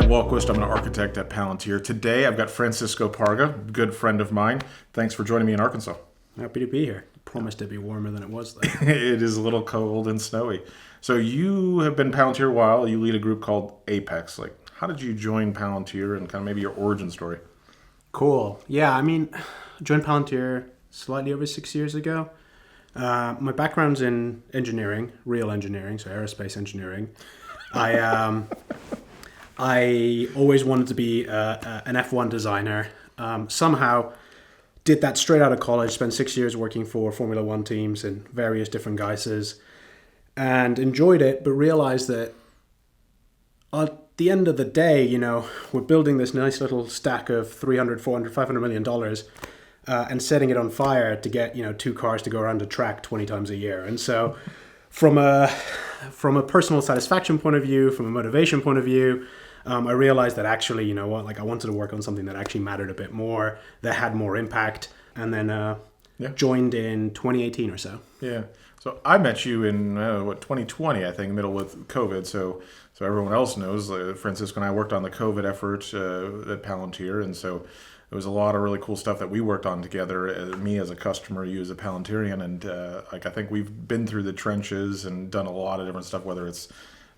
Chad Wahlquist. I'm an architect at Palantir. Today, I've got Francisco Parga, good friend of mine. Thanks for joining me in Arkansas. Happy to be here. Promised to be warmer than it was, though. It is a little cold and snowy. So you have been Palantir a while. You lead a group called Apex. How did you join Palantir and kind of maybe your origin story? Cool. Yeah, I joined Palantir slightly over 6 years ago. My background's in engineering, real engineering, so aerospace engineering. I always wanted to be an F1 designer. Somehow did that straight out of college, spent 6 years working for Formula One teams in various different guises and enjoyed it, but realized that at the end of the day, we're building this nice little stack of 300, 400, 500 million dollars and setting it on fire to get, two cars to go around a track 20 times a year. And so from a personal satisfaction point of view, from a motivation point of view, I realized that actually, I wanted to work on something that actually mattered a bit more, that had more impact, and then joined in 2018 or so. Yeah. So I met you in 2020, I think, middle with COVID. So everyone else knows, Francisco and I worked on the COVID effort at Palantir, and so there was a lot of really cool stuff that we worked on together. Me as a customer, you as a Palantirian, and I think we've been through the trenches and done a lot of different stuff, whether it's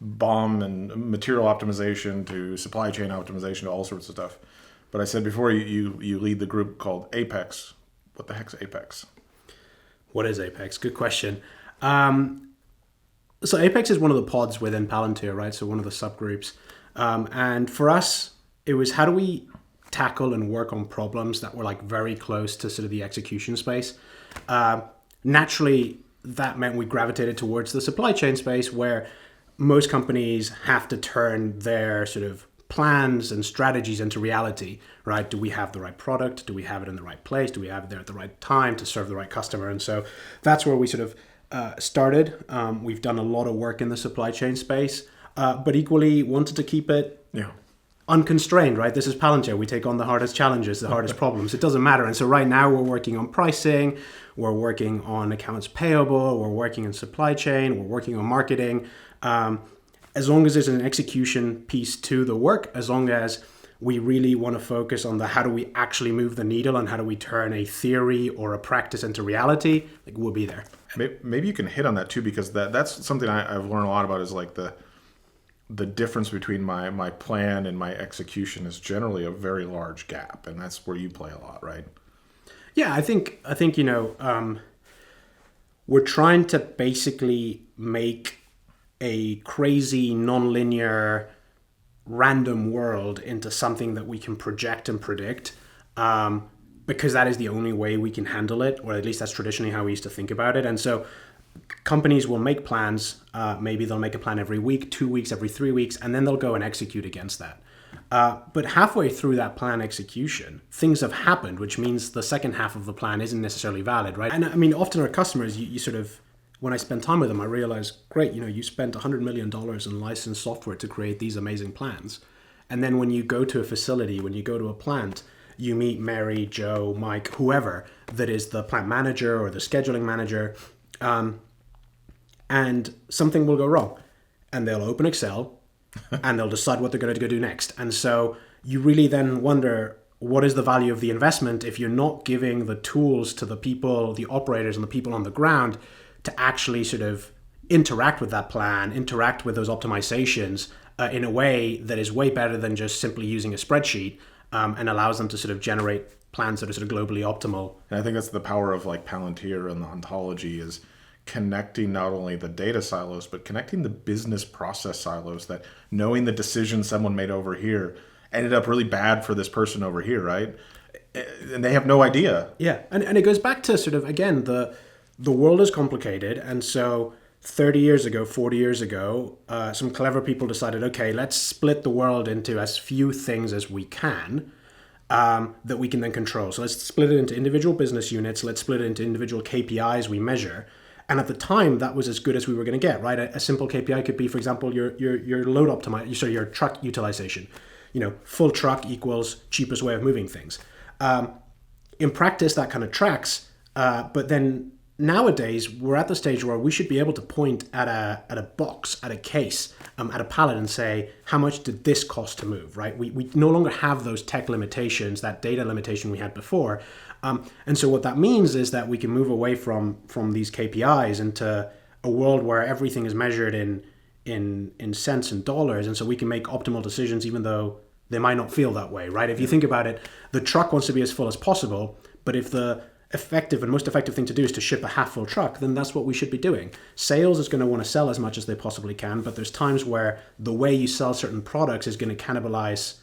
BOM and material optimization to supply chain optimization to all sorts of stuff. But I said before, you lead the group called Apex. What the heck's Apex? What is Apex? Good question. So Apex is one of the pods within Palantir, right? So one of the subgroups. And for us, it was how do we tackle and work on problems that were very close to sort of the execution space. Naturally, that meant we gravitated towards the supply chain space where most companies have to turn their sort of plans and strategies into reality, right? Do we have the right product? Do we have it in the right place? Do we have it there at the right time to serve the right customer? And so that's where we sort of started. We've done a lot of work in the supply chain space, but equally wanted to keep it unconstrained, right? This is Palantir. We take on the hardest challenges, the hardest problems. It doesn't matter. And so right now we're working on pricing, we're working on accounts payable, we're working in supply chain, we're working on marketing. As long as there's an execution piece to the work, as long as we really want to focus on the how do we actually move the needle and how do we turn a theory or a practice into reality, we'll be there. Maybe you can hit on that too, because that's something I've learned a lot about is the difference between my plan and my execution is generally a very large gap, and that's where you play a lot, right? Yeah, I think we're trying to basically make a crazy, nonlinear, random world into something that we can project and predict, because that is the only way we can handle it, or at least that's traditionally how we used to think about it. And so companies will make plans. Maybe they'll make a plan every week, 2 weeks, every 3 weeks, and then they'll go and execute against that. But halfway through that plan execution, things have happened, which means the second half of the plan isn't necessarily valid, right? And often our customers, you sort of, when I spend time with them, I realize, great, you spent $100 million in licensed software to create these amazing plans. And then when you go to a facility, when you go to a plant, you meet Mary, Joe, Mike, whoever that is the plant manager or the scheduling manager, and something will go wrong. And they'll open Excel and they'll decide what they're going to go do next. And so you really then wonder, what is the value of the investment if you're not giving the tools to the people, the operators and the people on the ground to actually sort of interact with that plan, interact with those optimizations in a way that is way better than just simply using a spreadsheet and allows them to sort of generate plans that are sort of globally optimal. And I think that's the power of Palantir and the Ontology is connecting not only the data silos, but connecting the business process silos, that knowing the decision someone made over here ended up really bad for this person over here, right? And they have no idea. Yeah, and it goes back to sort of, again, the world is complicated, and so 30 years ago, 40 years ago, some clever people decided, okay, let's split the world into as few things as we can that we can then control. So let's split it into individual business units, let's split it into individual KPIs we measure. And at the time, that was as good as we were going to get, right? A simple KPI could be, for example, your load optimization, so your truck utilization. Full truck equals cheapest way of moving things. In practice, that kind of tracks, but then nowadays we're at the stage where we should be able to point at a box, at a case, at a pallet and say, how much did this cost to move, right? We no longer have those tech limitations, that data limitation we had before. And so what that means is that we can move away from these KPIs into a world where everything is measured in cents and dollars. And so we can make optimal decisions even though they might not feel that way, right? If you think about it, the truck wants to be as full as possible, but if the most effective thing to do is to ship a half full truck, then that's what we should be doing. Sales is going to want to sell as much as they possibly can, but there's times where the way you sell certain products is going to cannibalize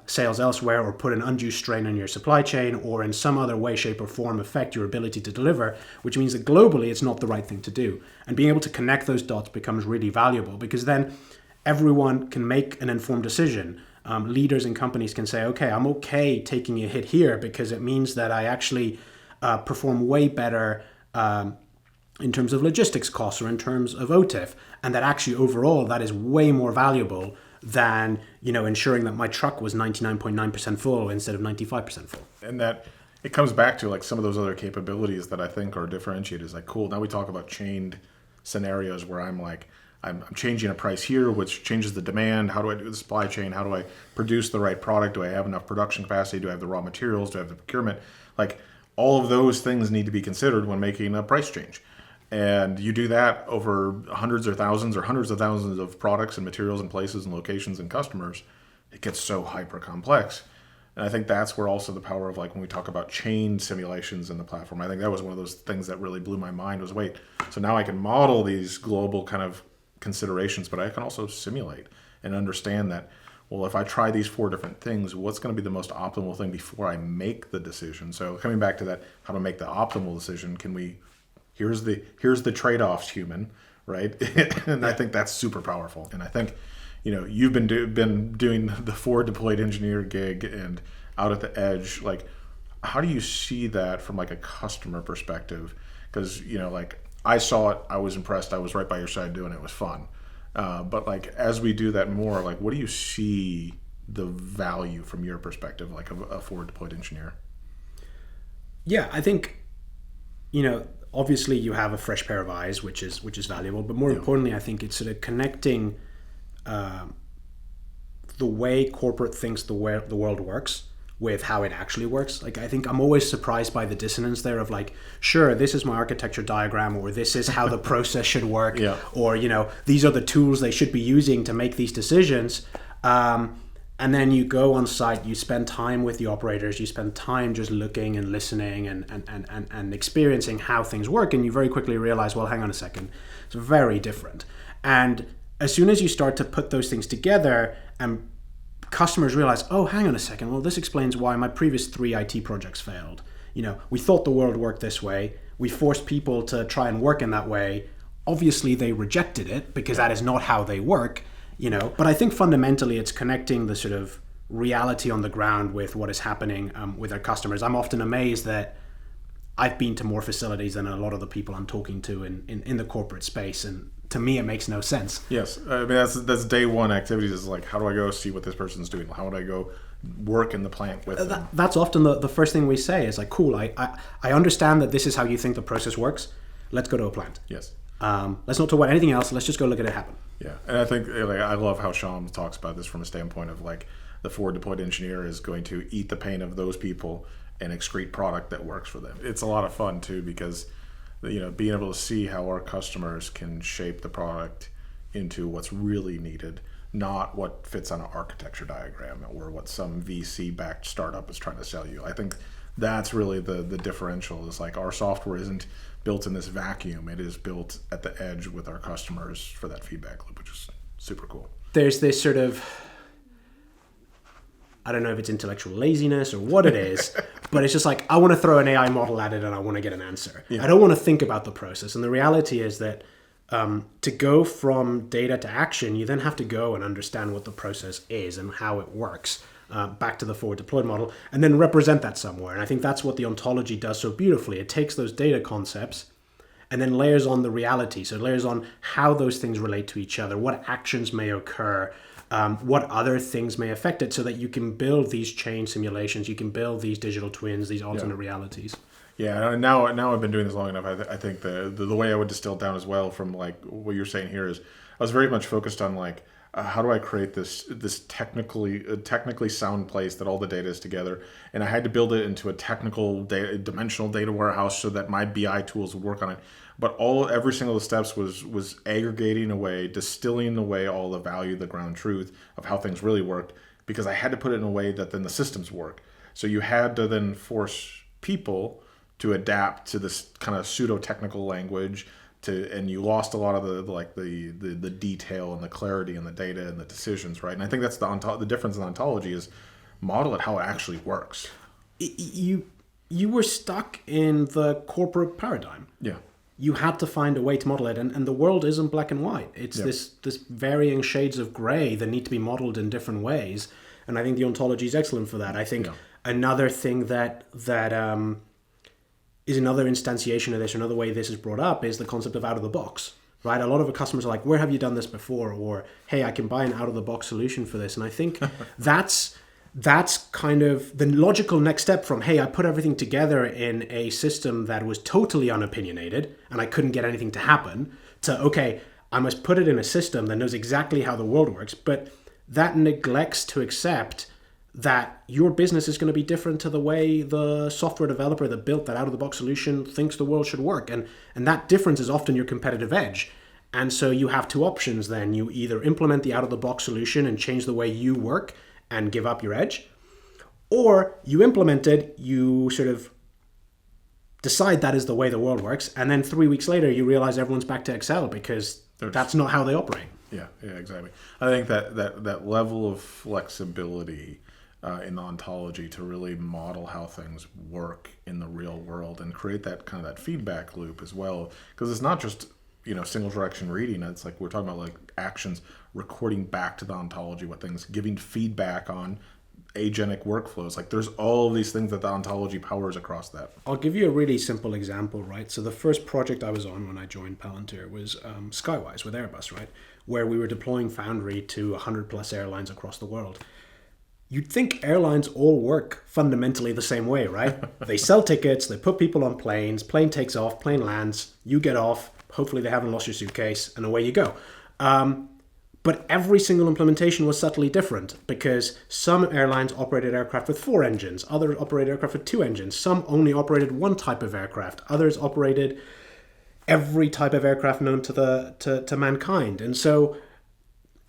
sales elsewhere, or put an undue strain on your supply chain, or in some other way, shape, or form affect your ability to deliver, which means that globally it's not the right thing to do. And being able to connect those dots becomes really valuable, because then everyone can make an informed decision. Leaders in companies can say, okay, I'm okay taking a hit here because it means that I actually perform way better in terms of logistics costs or in terms of OTIF, and that actually overall that is way more valuable than ensuring that my truck was 99.9% full instead of 95% full. And that it comes back to like some of those other capabilities that I think are differentiated. Is like, cool, now we talk about chained scenarios where I'm changing a price here, which changes the demand. How do I do the supply chain? How do I produce the right product? Do I have enough production capacity? Do I have the raw materials? Do I have the procurement? Like, all of those things need to be considered when making a price change. And you do that over hundreds or thousands or hundreds of thousands of products and materials and places and locations and customers. It gets so hyper complex. And I think that's where also the power of, like, when we talk about chain simulations in the platform, I think that was one of those things that really blew my mind was, wait, so now I can model these global kind of considerations, but I can also simulate and understand that, well, if I try these 4 different things, what's going to be the most optimal thing before I make the decision? So coming back to that, how to make the optimal decision, here's the trade-offs, human, right? And I think that's super powerful. And I think, you've been doing the forward deployed engineer gig and out at the edge. Like, how do you see that from like a customer perspective? Because, like, I saw it, I was impressed, I was right by your side doing it, it was fun. But like, as we do that more, like, what do you see the value from your perspective, like a forward deployed engineer? Yeah, I think, obviously you have a fresh pair of eyes, which is valuable, but more importantly, I think it's sort of connecting the way corporate thinks the world works with how it actually works. Like, I think I'm always surprised by the dissonance there of like, sure, this is my architecture diagram, or this is how the process should work, or, these are the tools they should be using to make these decisions. And then you go on site, you spend time with the operators, you spend time just looking and listening and experiencing how things work, and you very quickly realize, well, hang on a second, it's very different. And as soon as you start to put those things together and customers realize, oh, hang on a second, well, this explains why my previous 3 IT projects failed. We thought the world worked this way. We forced people to try and work in that way. Obviously, they rejected it because that is not how they work, But I think fundamentally it's connecting the sort of reality on the ground with what is happening with our customers. I'm often amazed that I've been to more facilities than a lot of the people I'm talking to in the corporate space, and to me, it makes no sense. Yes, I mean that's day one activities. Is like, how do I go see what this person's doing? How would I go work in the plant with them? That's often the first thing we say is like, cool, I understand that this is how you think the process works. Let's go to a plant. Yes. Let's not talk about anything else. Let's just go look at it happen. Yeah, and I think I love how Sham talks about this from a standpoint of like the forward deployed engineer is going to eat the pain of those people and excrete product that works for them. It's a lot of fun too, because being able to see how our customers can shape the product into what's really needed, not what fits on an architecture diagram or what some VC-backed startup is trying to sell you. I think that's really the differential. Is like, our software isn't built in this vacuum. It is built at the edge with our customers for that feedback loop, which is super cool. There's this sort of, I don't know if it's intellectual laziness or what it is, but it's just like, I want to throw an AI model at it and I want to get an answer. Yeah. I don't want to think about the process. And the reality is that to go from data to action, you then have to go and understand what the process is and how it works, back to the forward deployed model, and then represent that somewhere. And I think that's what the Ontology does so beautifully. It takes those data concepts and then layers on the reality. So it layers on how those things relate to each other, what actions may occur, what other things may affect it, so that you can build these chain simulations, you can build these digital twins, these alternate realities. Yeah, and now I've been doing this long enough. I think the way I would distill it down as well from like what you're saying here is I was very much focused on like how do I create this technically sound place that all the data is together, and I had to build it into a technical dimensional data warehouse so that my BI tools would work on it. But every single of the steps was aggregating away, distilling away all the value, the ground truth of how things really worked, because I had to put it in a way that then the systems work. So you had to then force people to adapt to this kind of pseudo technical language and you lost a lot of the detail and the clarity and the data and the decisions, right? And I think that's the difference in ontology is model it how it actually works. You were stuck in the corporate paradigm. Yeah. You had to find a way to model it, and the world isn't black and white. It's this varying shades of gray that need to be modeled in different ways, and I think the ontology is excellent for that. I think another thing that is another instantiation of this, another way this is brought up, is the concept of out of the box, right? A lot of the customers are like, where have you done this before? Or, hey, I can buy an out of the box solution for this. And I think that's kind of the logical next step from, hey, I put everything together in a system that was totally unopinionated and I couldn't get anything to happen, to, okay, I must put it in a system that knows exactly how the world works. But that neglects to accept that your business is going to be different to the way the software developer that built that out-of-the-box solution thinks the world should work. And that difference is often your competitive edge. And so you have two options then. You either implement the out-of-the-box solution and change the way you work and give up your edge, or you implement it, you sort of decide that is the way the world works, and then 3 weeks later you realize everyone's back to Excel because that's not how they operate. Yeah, exactly. I think that level of flexibility in ontology to really model how things work in the real world and create that kind of that feedback loop as well, because it's not just single direction reading. It's like we're talking about like actions recording back to the ontology what things, giving feedback on agenic workflows. Like there's all of these things that the ontology powers across that. I'll give you a really simple example, right? So the first project I was on when I joined Palantir was Skywise with Airbus, right? Where we were deploying Foundry to 100 plus airlines across the world. You'd think airlines all work fundamentally the same way, right? They sell tickets, they put people on planes, plane takes off, plane lands, you get off, hopefully they haven't lost your suitcase, and away you go. But every single implementation was subtly different because some airlines operated aircraft with 4 engines, others operated aircraft with 2 engines, some only operated one type of aircraft, others operated every type of aircraft known to mankind. And so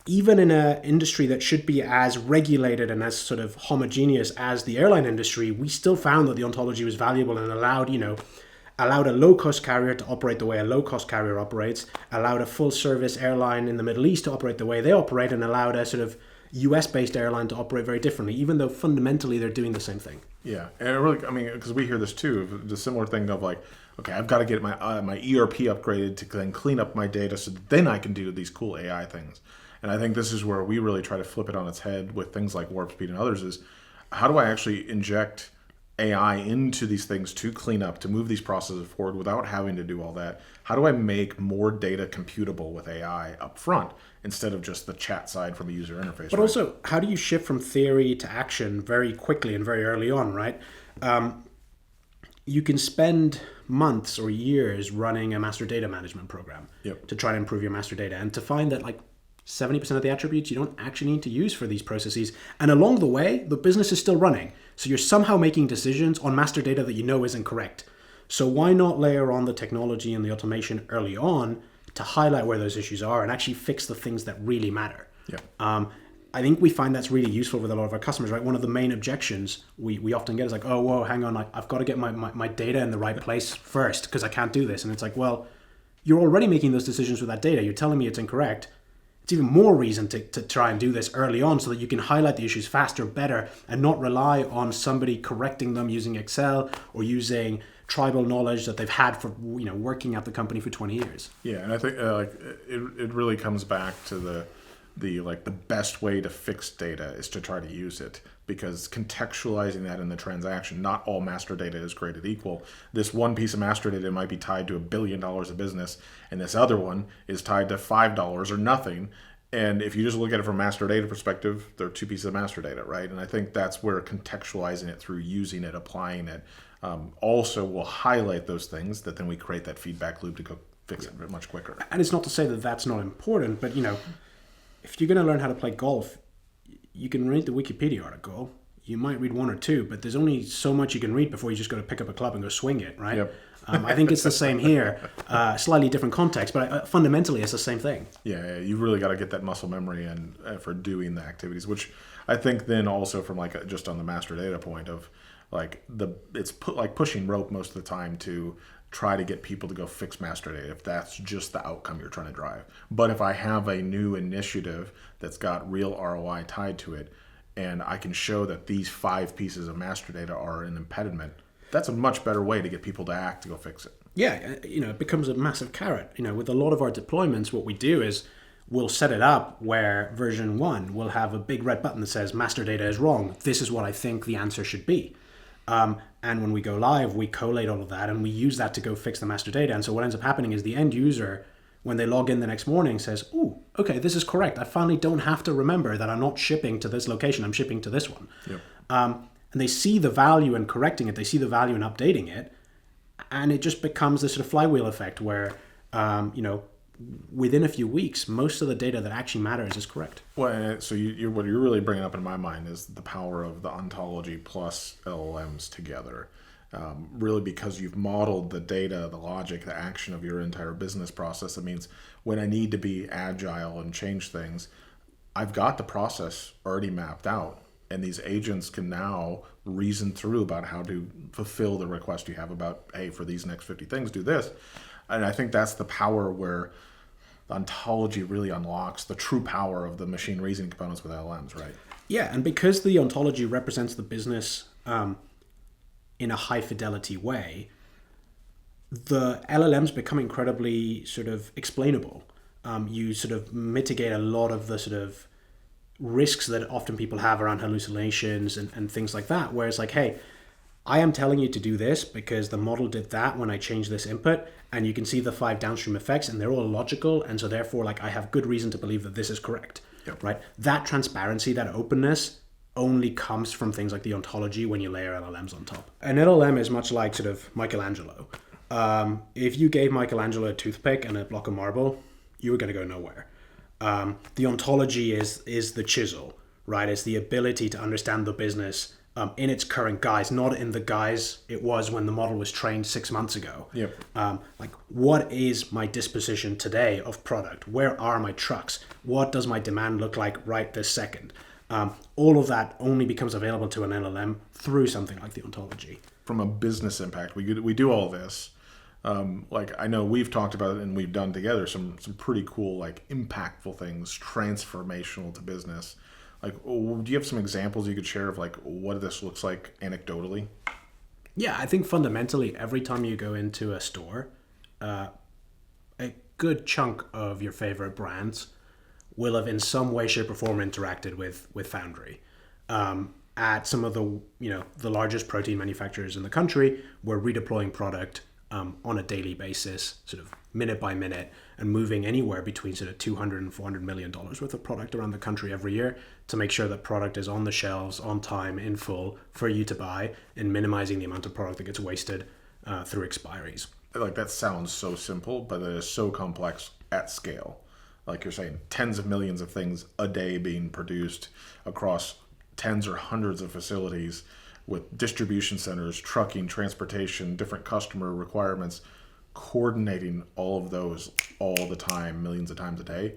even in an industry that should be as regulated and as sort of homogeneous as the airline industry, we still found that the ontology was valuable and allowed a low-cost carrier to operate the way a low-cost carrier operates, allowed a full-service airline in the Middle East to operate the way they operate, and allowed a sort of US-based airline to operate very differently, even though fundamentally they're doing the same thing. Yeah, and it really, because we hear this too, the similar thing of like, okay, I've got to get my ERP upgraded to then clean up my data so that then I can do these cool AI things. And I think this is where we really try to flip it on its head with things like Warp Speed and others is, how do I actually inject AI into these things to clean up, to move these processes forward without having to do all that? How do I make more data computable with AI up front instead of just the chat side from a user interface? But also, how do you shift from theory to action very quickly and very early on, right? You can spend months or years running a master data management program to try to improve your master data, and to find that like 70% of the attributes you don't actually need to use for these processes. And along the way, the business is still running. So you're somehow making decisions on master data that you know isn't correct. So why not layer on the technology and the automation early on to highlight where those issues are and actually fix the things that really matter? I think we find that's really useful with a lot of our customers, right? One of the main objections we often get is like, oh, whoa, hang on, I've got to get my data in the right place first because I can't do this. And it's like, well, you're already making those decisions with that data. You're telling me it's incorrect. It's even more reason to try and do this early on so that you can highlight the issues faster, better, and not rely on somebody correcting them using Excel or using tribal knowledge that they've had for working at the company for 20 years. Yeah, and I think it really comes back to the best way to fix data is to try to use it, because contextualizing that in the transaction, not all master data is created equal. This one piece of master data might be tied to $1 billion of business, and this other one is tied to $5 or nothing. And if you just look at it from a master data perspective, they're 2 pieces of master data, right? And I think that's where contextualizing it through using it, applying it, also will highlight those things that then we create that feedback loop to go fix it much quicker. And it's not to say that that's not important, but if you're going to learn how to play golf, you can read the Wikipedia article. You might read one or two, but there's only so much you can read before you just got to pick up a club and go swing it, right? Yep. I think it's the same here, slightly different context, but fundamentally it's the same thing. Yeah, you really got to get that muscle memory and for doing the activities, which I think then also from like just on the master data point of like it's like pushing rope most of the time to try to get people to go fix master data if that's just the outcome you're trying to drive. But if I have a new initiative that's got real ROI tied to it, and I can show that these 5 pieces of master data are an impediment, that's a much better way to get people to act to go fix it. Yeah, it becomes a massive carrot. With a lot of our deployments, what we do is we'll set it up where version 1 will have a big red button that says master data is wrong. This is what I think the answer should be. And when we go live, we collate all of that and we use that to go fix the master data. And so what ends up happening is the end user, when they log in the next morning, says, "Ooh, okay, this is correct. I finally don't have to remember that I'm not shipping to this location. I'm shipping to this one." Yep. And they see the value in correcting it. They see the value in updating it. And it just becomes this sort of flywheel effect where, within a few weeks, most of the data that actually matters is correct. Well, so what you're really bringing up in my mind is the power of the ontology plus LLMs together. Really because you've modeled the data, the logic, the action of your entire business process. That means when I need to be agile and change things, I've got the process already mapped out. And these agents can now reason through about how to fulfill the request you have about, hey, for these next 50 things, do this. And I think that's the power where ontology really unlocks the true power of the machine reasoning components with LLMs, right? Yeah, and because the ontology represents the business in a high fidelity way, the LLMs become incredibly sort of explainable. You sort of mitigate a lot of the sort of risks that often people have around hallucinations and things like that, where it's like, hey, I am telling you to do this because the model did that when I changed this input, and you can see the 5 downstream effects and they're all logical, and so therefore like I have good reason to believe that this is correct. Yep. Right? That transparency, that openness only comes from things like the ontology when you layer LLMs on top. An LLM is much like sort of Michelangelo. If you gave Michelangelo a toothpick and a block of marble, you were going to go nowhere. The ontology is the chisel, right? It's the ability to understand the business in its current guise, not in the guise it was when the model was trained 6 months ago. Yep. Like, what is my disposition today of product? Where are my trucks? What does my demand look like right this second? All of that only becomes available to an LLM through something like the ontology. From a business impact, we do all this. Like I know we've talked about it and we've done together some pretty cool, like impactful things, transformational to business. Like, do you have some examples you could share of like what this looks like anecdotally? Yeah, I think fundamentally every time you go into a store, a good chunk of your favorite brands will have in some way, shape, or form interacted with Foundry. At some of the largest protein manufacturers in the country, we're redeploying product on a daily basis, sort of minute by minute, and moving anywhere between sort of $200 and $400 million worth of product around the country every year to make sure that product is on the shelves, on time, in full, for you to buy, and minimizing the amount of product that gets wasted through expiries. Like that sounds so simple, but it is so complex at scale. Like you're saying, tens of millions of things a day being produced across tens or hundreds of facilities with distribution centers, trucking, transportation, different customer requirements, coordinating all of those all the time, millions of times a day.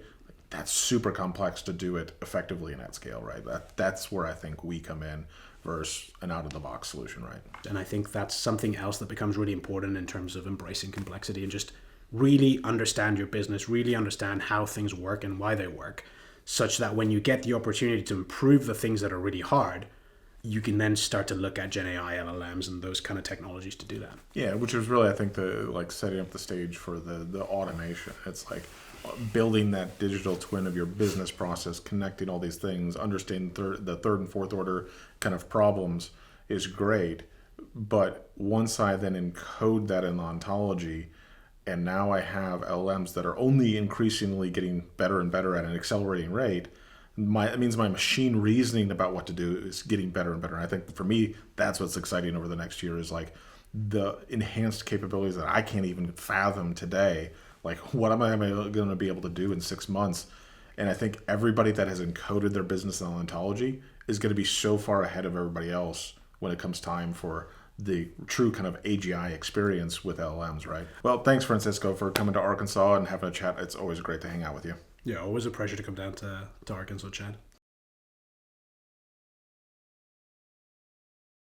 That's super complex to do it effectively and at scale, right? That's where I think we come in versus an out-of-the-box solution, right? And I think that's something else that becomes really important in terms of embracing complexity and just really understand your business, really understand how things work and why they work, such that when you get the opportunity to improve the things that are really hard, you can then start to look at Gen AI, LLMs, and those kind of technologies to do that. Yeah, which is really, I think, setting up the stage for the automation. It's like building that digital twin of your business process, connecting all these things, understanding the third and fourth order kind of problems is great. But once I then encode that in the ontology, and now I have LLMs that are only increasingly getting better and better at an accelerating rate, it means my machine reasoning about what to do is getting better and better. And I think for me, that's what's exciting over the next year is like the enhanced capabilities that I can't even fathom today. Like, what am I going to be able to do in 6 months? And I think everybody that has encoded their business in Ontology is going to be so far ahead of everybody else when it comes time for the true kind of AGI experience with LLMs, right? Well, thanks, Francisco, for coming to Arkansas and having a chat. It's always great to hang out with you. Yeah, always a pleasure to come down to Arkansas, Chad.